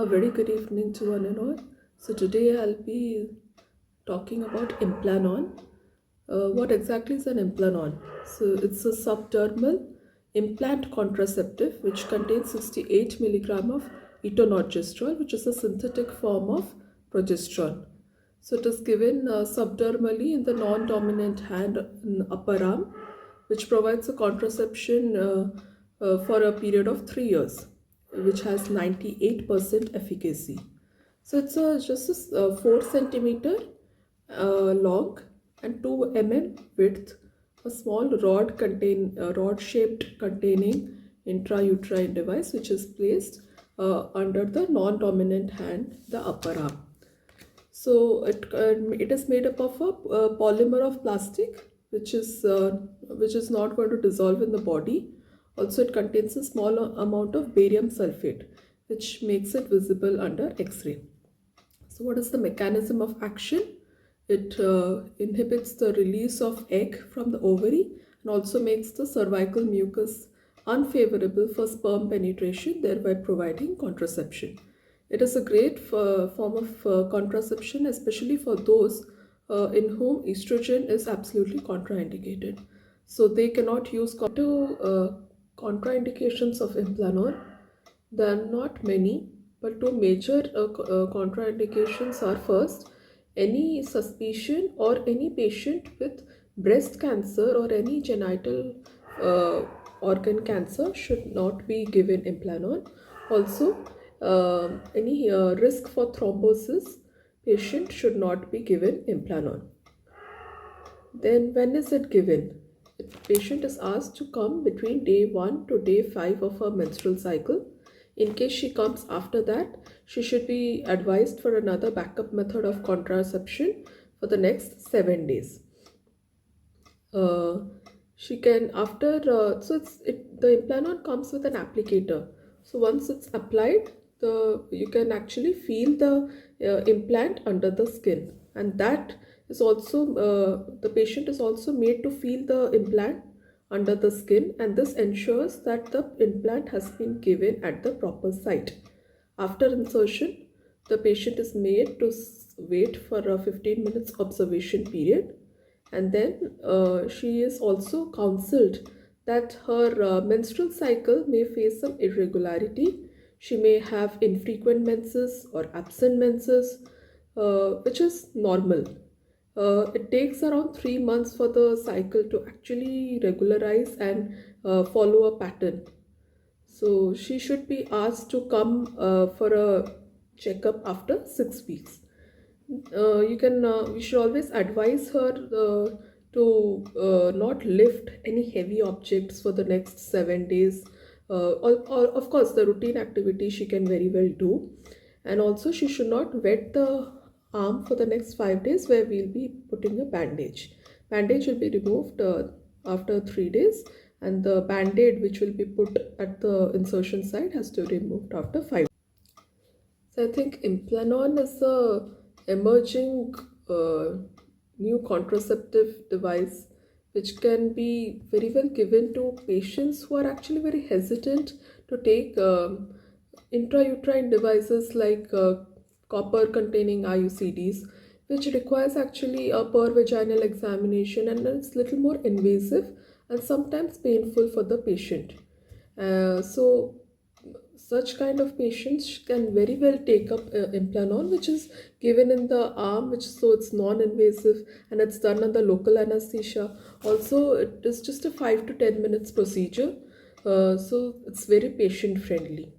A very good evening to one and all. So today I'll be talking about Implanon. What exactly is an Implanon? So it's a subdermal implant contraceptive which contains 68 milligram of etonogestrel, which is a synthetic form of progesterone. So it is given subdermally in the non-dominant hand in upper arm, which provides a contraception for a period of 3 years, which has 98% efficacy. So it's just a 4 centimeter long and 2 mm width, a small rod shaped containing intrauterine device, which is placed under the non-dominant hand, the upper arm. So it is made up of a polymer of plastic, which is not going to dissolve in the body. Also, it contains a small amount of barium sulfate, which makes it visible under X-ray. So, what is the mechanism of action? It inhibits the release of egg from the ovary and also makes the cervical mucus unfavorable for sperm penetration, thereby providing contraception. It is a great form of contraception, especially for those in whom estrogen is absolutely contraindicated. So they cannot use contraindications of Implanon. There are not many, but two major contraindications are: first, any suspicion or any patient with breast cancer or any genital uh, organ cancer should not be given Implanon. Also, any risk for thrombosis patient should not be given Implanon. Then when is it given? The patient is asked to come between day 1 to day 5 of her menstrual cycle. In case she comes after that, she should be advised for another backup method of contraception for the next 7 days. She can after the Implanon comes with an applicator. So once it's applied, the you can actually feel the implant under the skin, and that is also the patient is also made to feel the implant under the skin, and this ensures that the implant has been given at the proper site. After insertion, the patient is made to wait for a 15 minutes observation period, and then she is also counseled that her menstrual cycle may face some irregularity. She may have infrequent menses or absent menses, which is normal. It takes around 3 months for the cycle to actually regularize and follow a pattern. So she should be asked to come for a checkup after 6 weeks. We should always advise her to not lift any heavy objects for the next 7 days. Or of course, the routine activity she can very well do, and also she should not wet the arm for the next 5 days, where we'll be putting a bandage. Bandage will be removed after 3 days, and the band-aid which will be put at the insertion site has to be removed after 5. So I think Implanon is a emerging new contraceptive device which can be very well given to patients who are actually very hesitant to take intrauterine devices like copper containing IUCDs, which requires actually a per vaginal examination, and it's little more invasive and sometimes painful for the patient. So such kind of patients can very well take up Implanon, which is given in the arm, which so it's non-invasive and it's done under local anesthesia. Also, it is just a 5 to 10 minutes procedure, so it's very patient friendly.